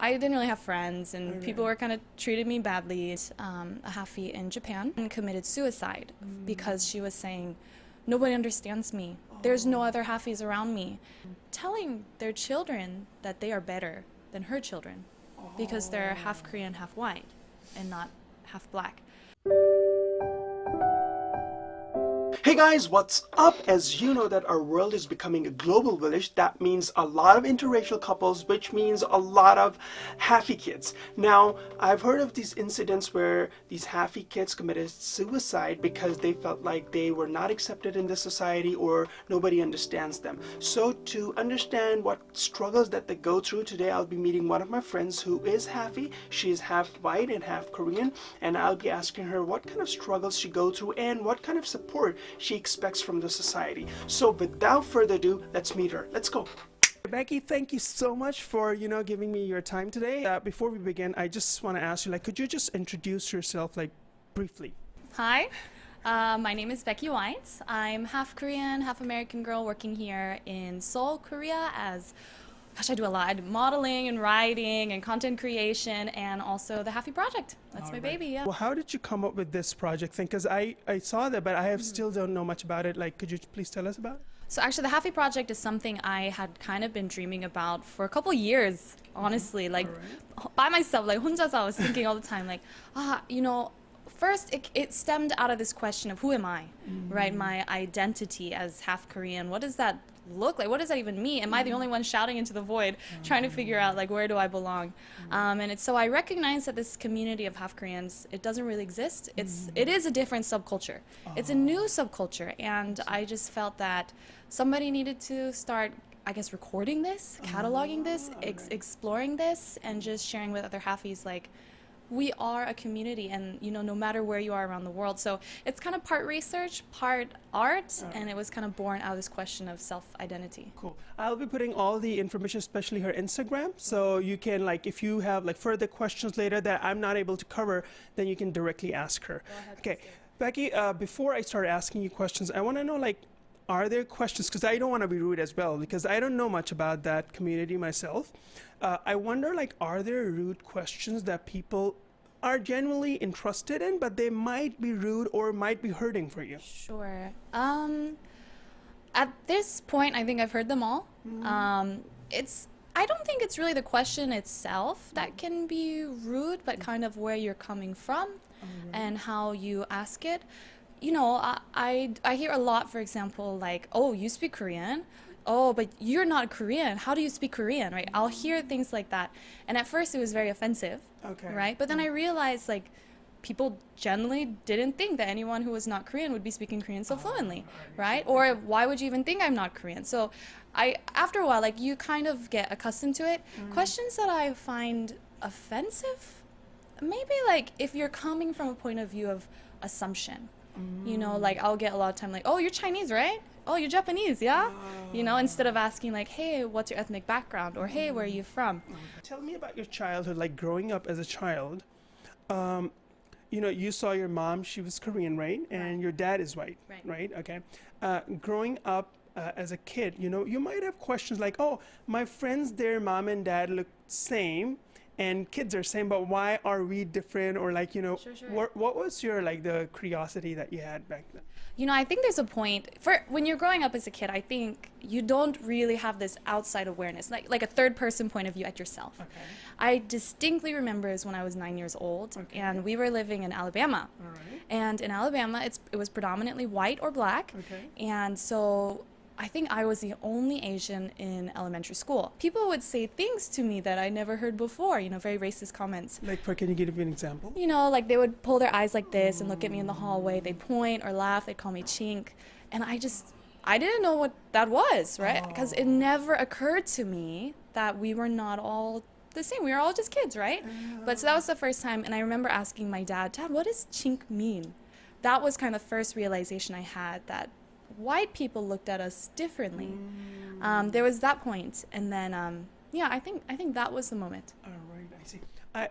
I didn't really have friends, and people were kind of treated me badly. A Hafi in Japan committed suicide because she was saying, nobody understands me. There's no other Hafis around me. Telling their children that they are better than her children because they're half Korean, half white, and not half black. Hey guys, what's up? As you know that our world is becoming a global village, that means a lot of interracial couples, which means a lot of Hafi kids. Now, I've heard of these incidents where these Hafi kids committed suicide because they felt like they were not accepted in the society or nobody understands them. So to understand what struggles that they go through today, I'll be meeting one of my friends who is Hafi. She is half white and half Korean, and I'll be asking her what kind of struggles she go through and what kind of support she expects from the society. So without further ado, let's meet her. Let's go. Becky, thank you so much for giving me your time today. Before we begin, I just want to ask you, could you just introduce yourself briefly? Hi, my name is Becky White. I'm half Korean, half American girl working here in Seoul, Korea as I do a lot. I do modeling and writing and content creation and also the Happy Project. That's my baby, yeah. Well, how did you come up with this project thing? Because I saw that, but I still don't know much about it. Could you please tell us about it? So actually, the Happy Project is something I had kind of been dreaming about for a couple years, honestly. By myself, 혼자서, I was thinking all the time, first it stemmed out of this question of who am I, right? My identity as half Korean. What does that look like? What does that even mean? Am I the only one shouting into the void, trying to figure out where do I belong? And so I recognize that this community of half Koreans, it doesn't really exist. It is a different subculture. It's a new subculture, and I just felt that somebody needed to start, I guess, recording this, cataloging this, exploring this, and just sharing with other halfies we are a community, and no matter where you are around the world. So it's kind of part research, part art, and it was kind of born out of this question of self-identity. Cool. I'll be putting all the information, especially her Instagram, so you can if you have further questions later that I'm not able to cover, then you can directly ask her. Go ahead, okay, Becky, before I start asking you questions, I want to know are there questions, because I don't want to be rude as well, because I don't know much about that community myself. I wonder, are there rude questions that people are genuinely interested in, but they might be rude or might be hurting for you? Sure. At this point, I think I've heard them all. I don't think it's really the question itself that can be rude, but kind of where you're coming from and how you ask it. I hear a lot, for example, oh, you speak Korean? Oh, but you're not Korean. How do you speak Korean, right? I'll hear things like that. And at first it was very offensive, right? But then I realized, people generally didn't think that anyone who was not Korean would be speaking Korean so fluently, right? Or why would you even think I'm not Korean? So after a while, you kind of get accustomed to it. Questions that I find offensive, maybe if you're coming from a point of view of assumption. I'll get a lot of time oh, you're Chinese, right? Oh, you're Japanese, yeah? Instead of asking hey, what's your ethnic background? Or hey, where are you from? Tell me about your childhood, growing up as a child. You saw your mom, she was Korean, right? And your dad is white, right? Okay. Growing up as a kid, you might have questions oh, my friends, their mom and dad look same, and kids are same, but why are we different? Or Sure. what was your the curiosity that you had back then? I think there's a point for when you're growing up as a kid. I think you don't really have this outside awareness, like a third person point of view at yourself. Okay. I distinctly remember is when I was 9 years old, and we were living in Alabama. All right. And in Alabama, it was predominantly white or black. Okay. And so I think I was the only Asian in elementary school. People would say things to me that I never heard before, very racist comments. Can you give me an example? They would pull their eyes like this and look at me in the hallway. They'd point or laugh. They'd call me chink. And I didn't know what that was, right? Because it never occurred to me that we were not all the same. We were all just kids, right? But so that was the first time. And I remember asking my Dad, what does chink mean? That was kind of the first realization I had that white people looked at us differently. There was that point, and then I think that was the moment. All right, I see.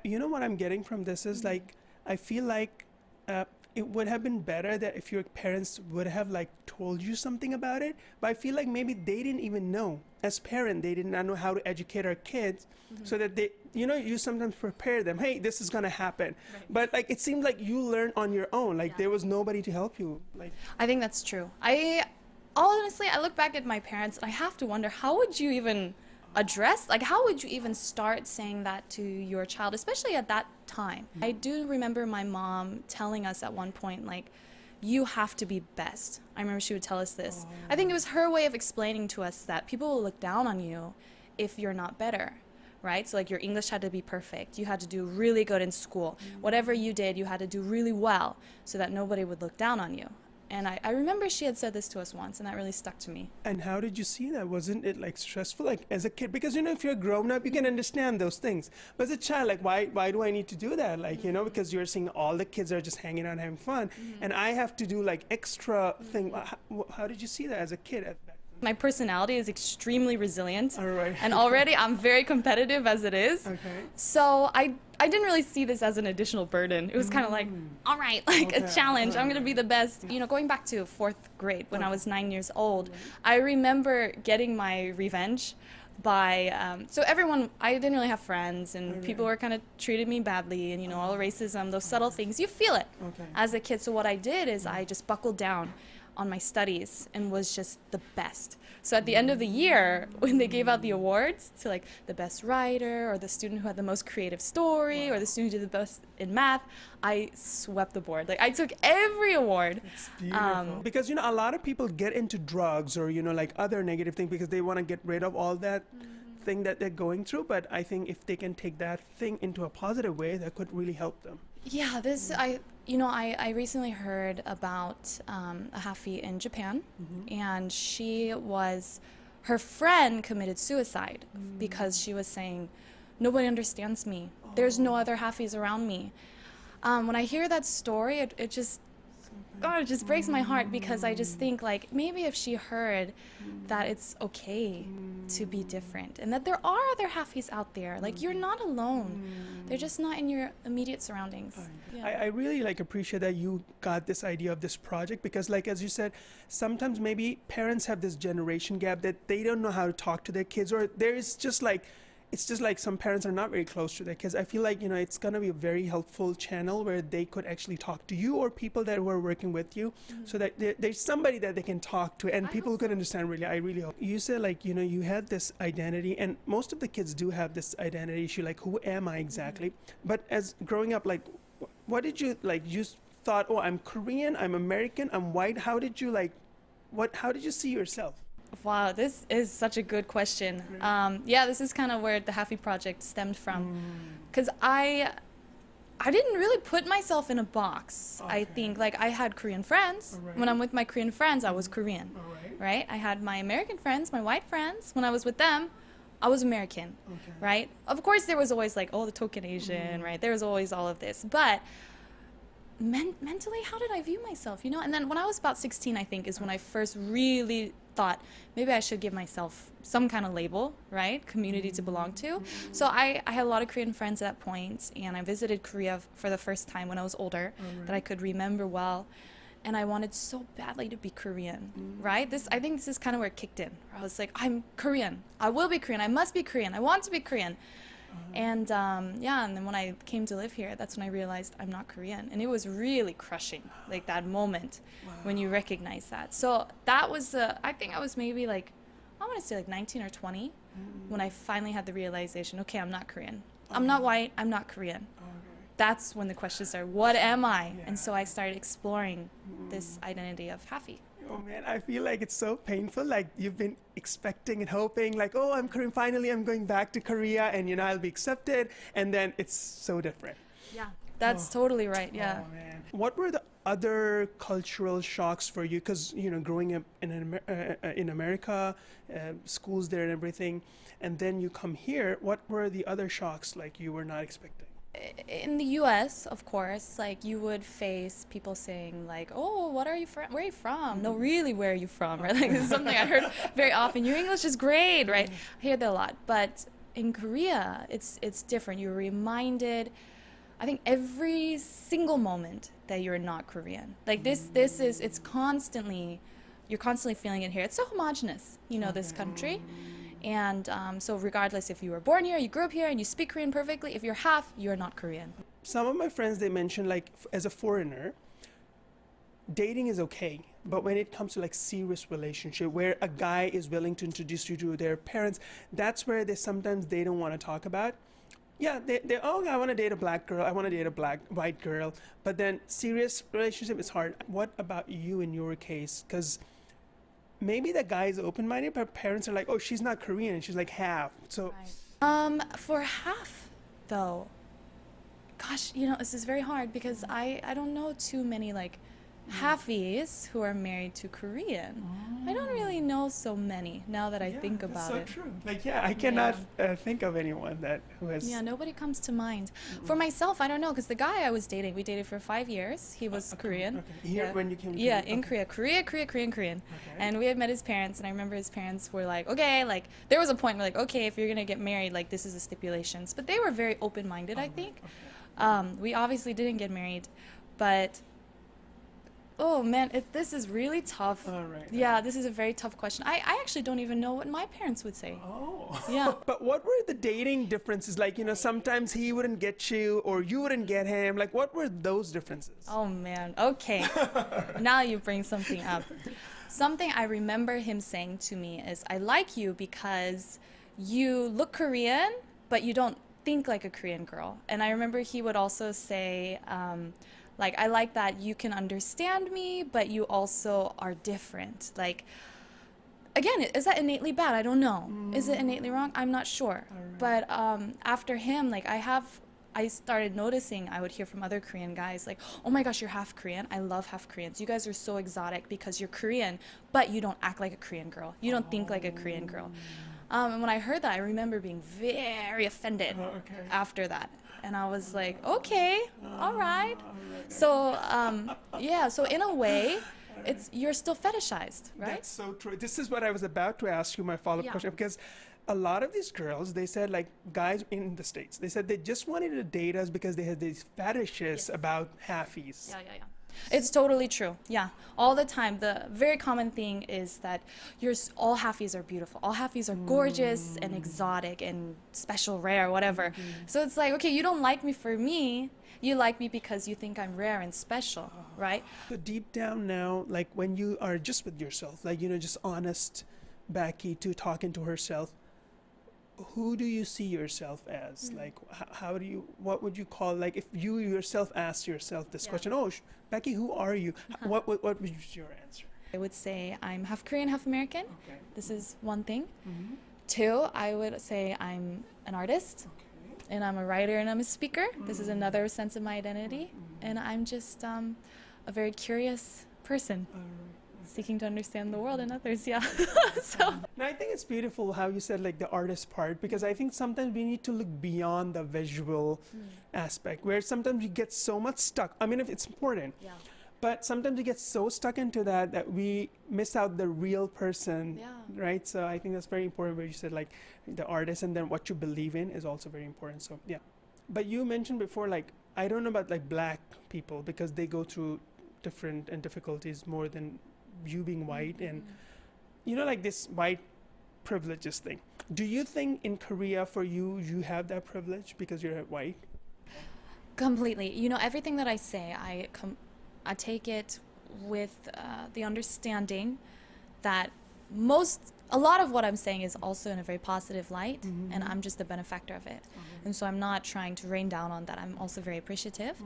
You know what I'm getting from this is I feel it would have been better that if your parents would have like told you something about it. But I feel like maybe they didn't even know. As parents, they did not know how to educate our kids, so that they, you sometimes prepare them. Hey, this is gonna happen. Right. But like it seemed like you learned on your own. Like there was nobody to help you. Like I think that's true. Honestly, I look back at my parents and I have to wonder, how would you even how would you even start saying that to your child, especially at that time? I do remember my mom telling us at one point, like, you have to be best. I remember she would tell us this. I think it was her way of explaining to us that people will look down on you if you're not better, right? So like your English had to be perfect. You had to do really good in school. Whatever you did, you had to do really well so that nobody would look down on you. And I remember she had said this to us once, and that really stuck to me. And how did you see that? Wasn't it like stressful, like as a kid? Because if you're grown up, you can understand those things. But as a child, like why do I need to do that? Like because you're seeing all the kids are just hanging out having fun, and I have to do like extra thing. How did you see that as a kid? My personality is extremely resilient. All right. And already I'm very competitive as it is. Okay. So I didn't really see this as an additional burden. It was kind of like, all right, like a challenge. I'm going to be the best. Going back to fourth grade when I was 9 years old, I remember getting my revenge by, so everyone, I didn't really have friends, and people were kind of treated me badly, and all the racism, those subtle things, you feel it as a kid. So what I did is I just buckled down on my studies and was just the best. So at the end of the year, when they gave out the awards to like the best writer or the student who had the most creative story or the student who did the best in math, I swept the board. Like I took every award. It's beautiful. Because a lot of people get into drugs or like other negative things because they want to get rid of all that thing that they're going through. But I think if they can take that thing into a positive way, that could really help them. Yeah, I recently heard about a Hafi in Japan, and her friend committed suicide because she was saying, nobody understands me. There's no other Hafis around me. When I hear that story, it just breaks my heart, because I just think like maybe if she heard that it's okay to be different and that there are other Hafis out there, like you're not alone. They're just not in your immediate surroundings. Yeah. I really appreciate that you got this idea of this project, because like as you said, sometimes maybe parents have this generation gap that they don't know how to talk to their kids, or there is just like it's just like some parents are not very close to their kids. I feel like, it's going to be a very helpful channel where they could actually talk to you or people that were working with you, so that there's somebody that they can talk to and people could understand. Really, I really hope. You said like, you had this identity, and most of the kids do have this identity issue, like who am I exactly? But as growing up, like what did you like, you thought, oh, I'm Korean, I'm American, I'm white. How did you how did you see yourself? Wow, this is such a good question. This is kind of where the Happy Project stemmed from, because I didn't really put myself in a box. I think like I had Korean friends. When I'm with my Korean friends, I was Korean, right? I had my American friends, my white friends. When I was with them, I was American, right? Of course, there was always like, oh, the token Asian, right? There was always all of this, but mentally, how did I view myself, And then when I was about 16, I think, is when I first really thought maybe I should give myself some kind of label, right? Community to belong to. So I had a lot of Korean friends at that point, and I visited Korea for the first time when I was older, that I could remember well. And I wanted so badly to be Korean, right? I think this is kind of where it kicked in. Where I was like, I'm Korean. I will be Korean. I must be Korean. I want to be Korean. And and then when I came to live here, that's when I realized I'm not Korean. And it was really crushing, like that moment when you recognize that. So that was, I think I was maybe like, I want to say like 19 or 20 when I finally had the realization, okay, I'm not Korean. I'm not white, I'm not Korean. That's when the question started, what am I? And so I started exploring this identity of Hafi. Oh man, I feel like it's so painful. Like you've been expecting and hoping like, oh, I'm Korean, finally I'm going back to Korea and I'll be accepted. And then it's so different. Yeah, that's totally right. Yeah. Oh man. What were the other cultural shocks for you? Because, growing up in America, schools there and everything, and then you come here, what were the other shocks like you were not expecting? In the U.S., of course, like you would face people saying like, "Oh, what are you from? Where are you from?" No, really, where are you from? Right? Like this is something I heard very often. Your English is great, right? I hear that a lot. But in Korea, it's different. You're reminded I think every single moment that you're not Korean, like it's constantly, you're constantly feeling it here. It's so homogenous, this country. And so regardless if you were born here, you grew up here, and you speak Korean perfectly, if you're half, you're not Korean. Some of my friends, they mentioned like as a foreigner, dating is okay, but when it comes to like serious relationship where a guy is willing to introduce you to their parents, that's where they don't want to talk about. Yeah, oh, I want to date a black girl, I want to date a white girl, but then serious relationship is hard. What about you in your case? Because maybe the guy is open-minded, but parents are like, oh, she's not Korean, and she's like half. So, For half, though, gosh, this is very hard because I don't know too many like halfies who are married to Korean. I don't really know so many now that I think about it. That's so true. Like, yeah, I cannot think of anyone who has. Yeah, nobody comes to mind. For myself, I don't know, because the guy I was dating, we dated for 5 years. He was Korean. Okay. Here when you came to Yeah, in Korea. Korean. Okay. And we had met his parents, and I remember his parents were like, okay, like, there was a point where like, okay, if you're going to get married, like, this is the stipulations. But they were very open-minded, I think. Okay. We obviously didn't get married, but... Oh man, this is really tough. All right. Yeah, this is a very tough question. I actually don't even know what my parents would say. Oh. Yeah. But what were the dating differences? Like, sometimes he wouldn't get you or you wouldn't get him. Like, what were those differences? Oh man, okay. Now you bring something up. Something I remember him saying to me is, I like you because you look Korean, but you don't think like a Korean girl. And I remember he would also say, like, I like that you can understand me, but you also are different. Like, again, is that innately bad? I don't know. Is it innately wrong? I'm not sure. Right. But after him, like, I started noticing, I would hear from other Korean guys, like, oh my gosh, you're half Korean. I love half Koreans. You guys are so exotic because you're Korean, but you don't act like a Korean girl. You don't think like a Korean girl. And when I heard that, I remember being very offended after that. And I was like, okay, all right. So, so in a way, you're still fetishized, right? That's so true. This is what I was about to ask you, my follow-up question, because a lot of these girls, they said, like, guys in the States, they said they just wanted to date us because they had these fetishes about halfies. Yeah. It's totally true. Yeah, all the time. The very common thing is that all halfies are beautiful. All halfies are gorgeous and exotic and special, rare, whatever. So it's like, okay, you don't like me for me. You like me because you think I'm rare and special, right? So deep down now, like when you are just with yourself, like, just honest Becky to talking to herself, who do you see yourself as? Like, what would you call, like, if you yourself asked yourself this question, Becky, who are you? What was your answer? I would say I'm half Korean, half American. Okay. This is one thing. 2, I would say I'm an artist. Okay. And I'm a writer and I'm a speaker. This is another sense of my identity. And I'm just a very curious person. Seeking to understand the world and others, So. And I think it's beautiful how you said like the artist part, because I think sometimes we need to look beyond the visual aspect, where sometimes we get so much stuck. I mean, if it's important, but sometimes we get so stuck into that we miss out the real person, right? So I think that's very important where you said like the artist, and then what you believe in is also very important. So yeah. But you mentioned before, like, I don't know about like black people because they go through different and difficulties more than you being white, and like this white privileges thing. Do you think in Korea for you have that privilege because you're white? Completely. Everything that I say, I take it with the understanding that a lot of what I'm saying is also in a very positive light, and I'm just the benefactor of it. And so I'm not trying to rain down on that. I'm also very appreciative.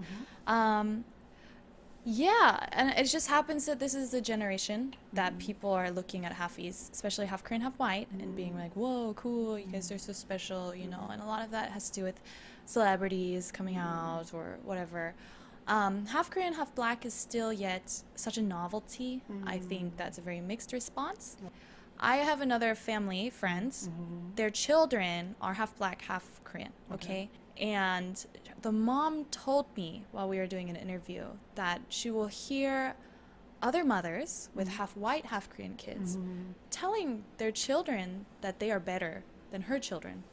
And it just happens that this is the generation that people are looking at halfies, especially half Korean, half white, and being like, whoa, cool, you guys are so special, and a lot of that has to do with celebrities coming out or whatever. Half Korean, half black is still yet such a novelty. I think that's a very mixed response. I have another family, friends, their children are half black, half Korean, okay? And the mom told me while we were doing an interview that she will hear other mothers with half white, half Korean kids telling their children that they are better than her children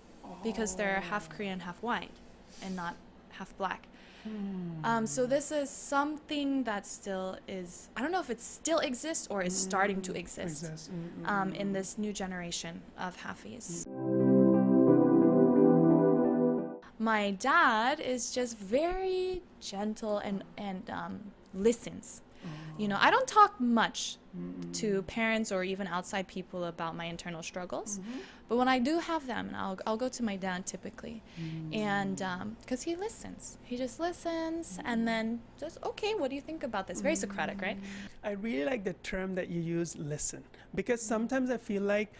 because they're half Korean, half white, and not half black. So this is something that still is, I don't know if it still exists or is starting to exist in this new generation of halfies. My dad is just very gentle and listens. You know, I don't talk much to parents or even outside people about my internal struggles, but when I do have them, and I'll go to my dad typically, and because he listens, he just listens, and then just, okay, what do you think about this? Very Socratic, right? I really like the term that you use, listen, because sometimes I feel like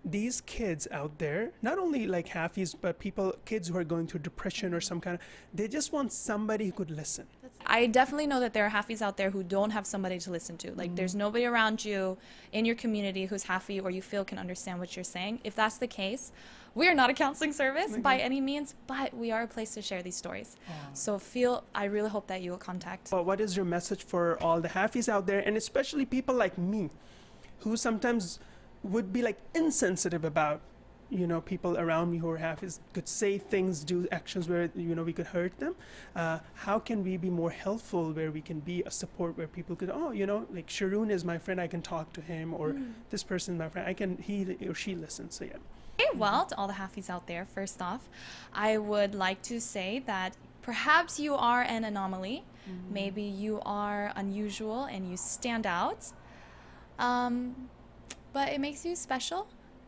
these kids out there, not only like halfies, but kids who are going through depression or some kind of, they just want somebody who could listen. I definitely know that there are halfies out there who don't have somebody to listen to. Like, there's nobody around you in your community who's halfie or you feel can understand what you're saying. If that's the case, we are not a counseling service by any means, but we are a place to share these stories. So I really hope that you will contact. But what is your message for all the halfies out there, and especially people like me, who sometimes would be like insensitive about, you know, people around me who are halfies, could say things, do actions where, you know, we could hurt them. How can we be more helpful, where we can be a support, where people could, oh, you know, like Sharoona is my friend, I can talk to him, or this person is my friend, he or she listens. So yeah. Okay, well, to all the halfies out there, first off, I would like to say that perhaps you are an anomaly. Maybe you are unusual and you stand out. But it makes you special,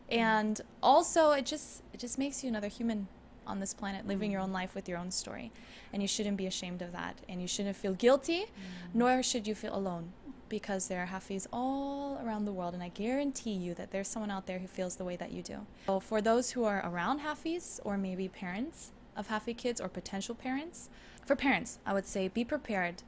and also it just makes you another human on this planet, living your own life with your own story, and you shouldn't be ashamed of that, and you shouldn't feel guilty, nor should you feel alone, because there are halfies all around the world, and I guarantee you that there's someone out there who feels the way that you do. So for those who are around halfies, or maybe parents of halfie kids or potential parents, for parents I would say be prepared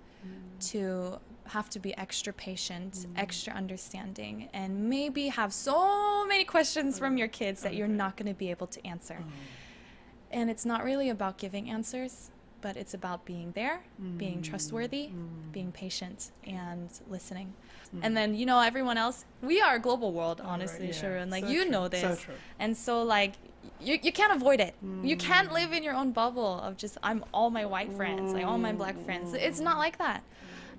to have to be extra patient, extra understanding, and maybe have so many questions from your kids that you're not going to be able to answer. And it's not really about giving answers, but it's about being there, being trustworthy, being patient, and listening. And then, you know, everyone else, we are a global world, honestly, Sharoon. Like, so you know this. So and so, like, you can't avoid it. You can't live in your own bubble of just, I'm all my white friends, like all my black friends. It's not like that.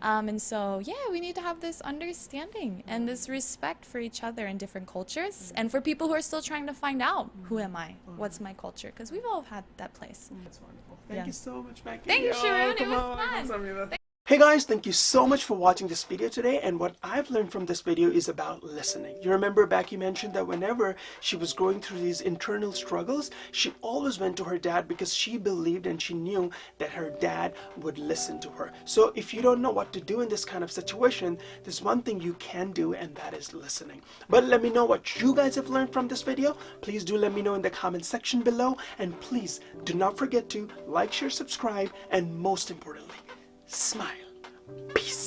And so, yeah, we need to have this understanding and this respect for each other in different cultures, and for people who are still trying to find out, who am I? What's my culture? Because we've all had that place. That's wonderful. Thank you so much, Becky. Thank you, Sharoon. It was fun. Hey guys, thank you so much for watching this video today, and what I've learned from this video is about listening. You remember Becky mentioned that whenever she was going through these internal struggles, she always went to her dad because she believed and she knew that her dad would listen to her. So if you don't know what to do in this kind of situation, there's one thing you can do, and that is listening. But let me know what you guys have learned from this video. Please do let me know in the comment section below, and please do not forget to like, share, subscribe, and most importantly, smile.